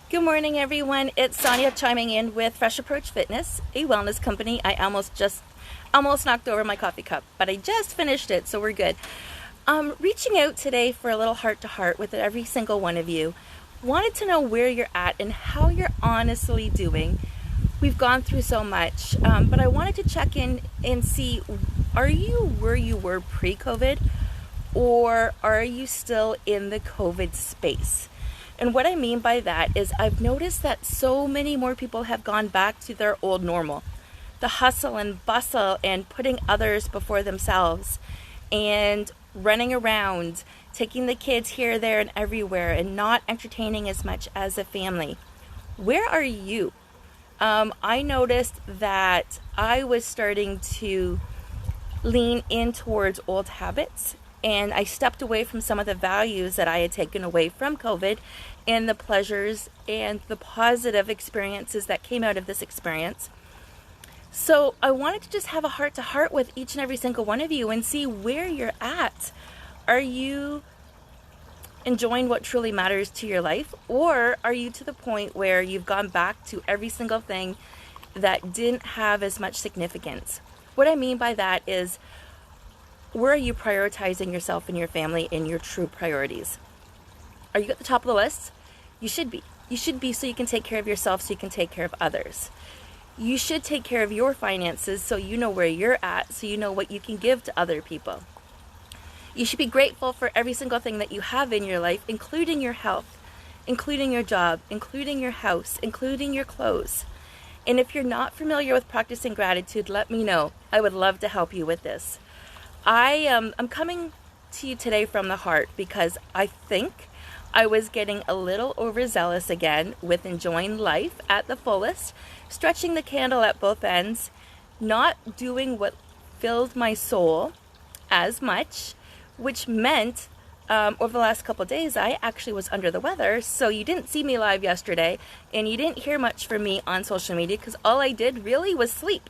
Good morning, everyone. It's Sonia chiming in with Fresh Approach Fitness, a wellness company. I almost knocked over my coffee cup, but I just finished it, so we're good. Reaching out today for a little heart-to-heart with every single one of you. Wanted to know where you're at and how you're honestly doing. We've gone through so much, but I wanted to check in and see, are you where you were pre-COVID, or are you still in the COVID space? And what I mean by that is I've noticed that so many more people have gone back to their old normal. The hustle and bustle and putting others before themselves and running around, taking the kids here, there, and everywhere and not entertaining as much as a family. Where are you? I noticed that I was starting to lean in towards old habits, and I stepped away from some of the values that I had taken away from COVID and the pleasures and the positive experiences that came out of this experience. So I wanted to just have a heart-to-heart with each and every single one of you and see where you're at. Are you enjoying what truly matters to your life, or are you to the point where you've gone back to every single thing that didn't have as much significance? What I mean by that is, where are you prioritizing yourself and your family and your true priorities? Are you at the top of the list? You should be. You should be, so you can take care of yourself, so you can take care of others. You should take care of your finances so you know where you're at, so you know what you can give to other people. You should be grateful for every single thing that you have in your life, including your health, including your job, including your house, including your clothes. And if you're not familiar with practicing gratitude, let me know. I would love to help you with this. I'm coming to you today from the heart because I think I was getting a little overzealous again with enjoying life at the fullest, stretching the candle at both ends, not doing what filled my soul as much, which meant over the last couple of days I actually was under the weather. So you didn't see me live yesterday and you didn't hear much from me on social media because all I did really was sleep.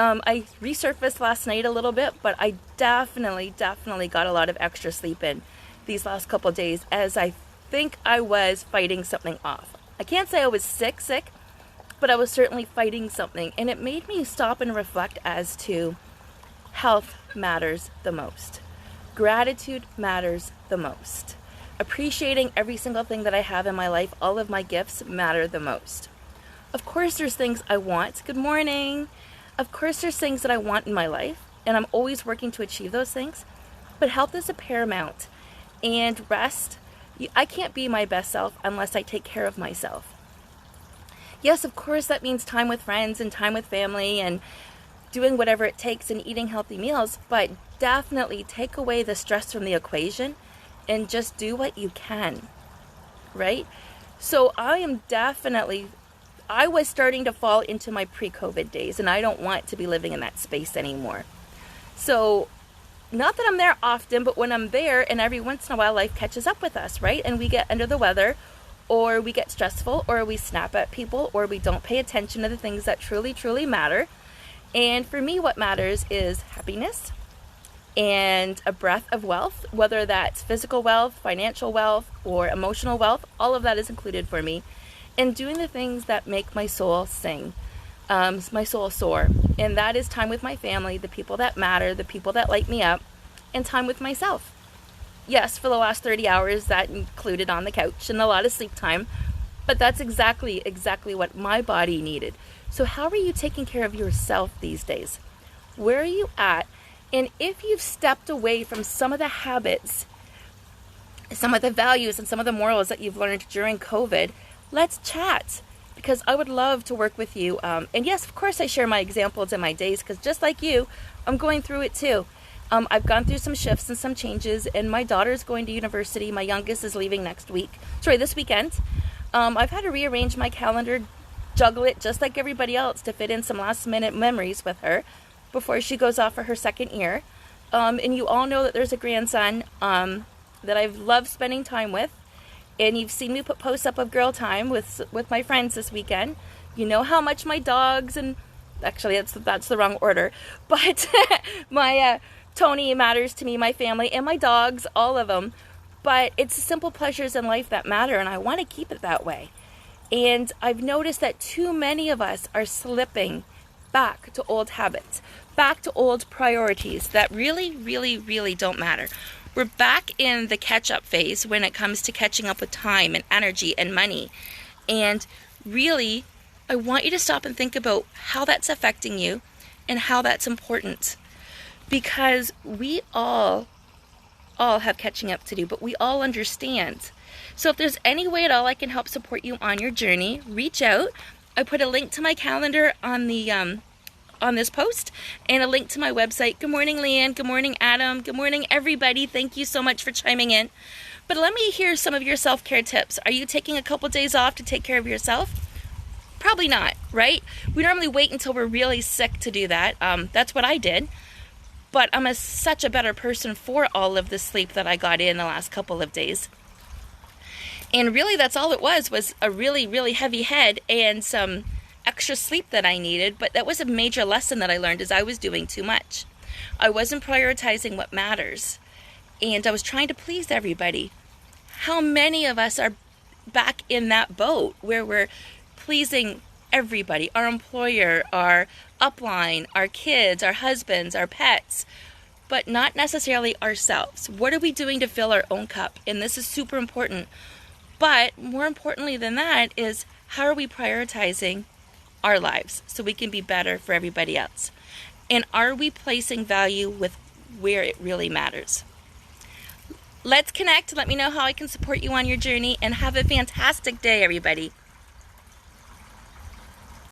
I resurfaced last night a little bit, but I definitely got a lot of extra sleep in these last couple of days, as I think I was fighting something off. I can't say I was sick, but I was certainly fighting something, and it made me stop and reflect as to health matters the most. Gratitude matters the most. Appreciating every single thing that I have in my life, all of my gifts matter the most. Of course, there's things I want. Good morning. Of course, there's things that I want in my life, and I'm always working to achieve those things, but health is a paramount, and rest. I can't be my best self unless I take care of myself. Yes, of course, that means time with friends and time with family and doing whatever it takes and eating healthy meals, but definitely take away the stress from the equation and just do what you can, right? So I was starting to fall into my pre-COVID days, and I don't want to be living in that space anymore. So, not that I'm there often, but when I'm there, and every once in a while life catches up with us, right? And we get under the weather, or we get stressful, or we snap at people, or we don't pay attention to the things that truly matter. And for me, what matters is happiness and a breath of wealth, whether that's physical wealth, financial wealth, or emotional wealth. All of that is included for me. And doing the things that make my soul sing, my soul soar. And that is time with my family, the people that matter, the people that light me up, and time with myself. Yes, for the last 30 hours, that included on the couch and a lot of sleep time, but that's exactly what my body needed. So how are you taking care of yourself these days? Where are you at? And if you've stepped away from some of the habits, some of the values, and some of the morals that you've learned during COVID, let's chat, because I would love to work with you. And yes, of course, I share my examples and my days, because just like you, I'm going through it too. I've gone through some shifts and some changes, and my daughter's going to university. My youngest is leaving this weekend. I've had to rearrange my calendar, juggle it just like everybody else to fit in some last minute memories with her before she goes off for her second year. And you all know that there's a grandson that I've loved spending time with. And you've seen me put posts up of girl time with my friends this weekend. You know how much my dogs, and actually that's the wrong order, but my Tony matters to me, my family, and my dogs, all of them. But it's the simple pleasures in life that matter, and I want to keep it that way. And I've noticed that too many of us are slipping back to old habits, back to old priorities that really, really, really don't matter. We're back in the catch-up phase when it comes to catching up with time and energy and money. And really, I want you to stop and think about how that's affecting you and how that's important. Because we all have catching up to do, but we all understand. So if there's any way at all I can help support you on your journey, reach out. I put a link to my calendar on the on this post and a link to my website. Good morning, Leanne. Good morning, Adam. Good morning, everybody. Thank you so much for chiming in. But let me hear some of your self-care tips. Are you taking a couple days off to take care of yourself? Probably not, right? We normally wait until we're really sick to do that. That's what I did. But I'm such a better person for all of the sleep that I got in the last couple of days. And really, that's all it was a really, really heavy head and some extra sleep that I needed. But that was a major lesson that I learned, is I was doing too much. I wasn't prioritizing what matters. And I was trying to please everybody. How many of us are back in that boat where we're pleasing everybody? Our employer, our upline, our kids, our husbands, our pets, but not necessarily ourselves. What are we doing to fill our own cup? And this is super important. But more importantly than that is, how are we prioritizing our lives so we can be better for everybody else? And are we placing value with where it really matters? Let's connect. Let me know how I can support you on your journey, and have a fantastic day, everybody.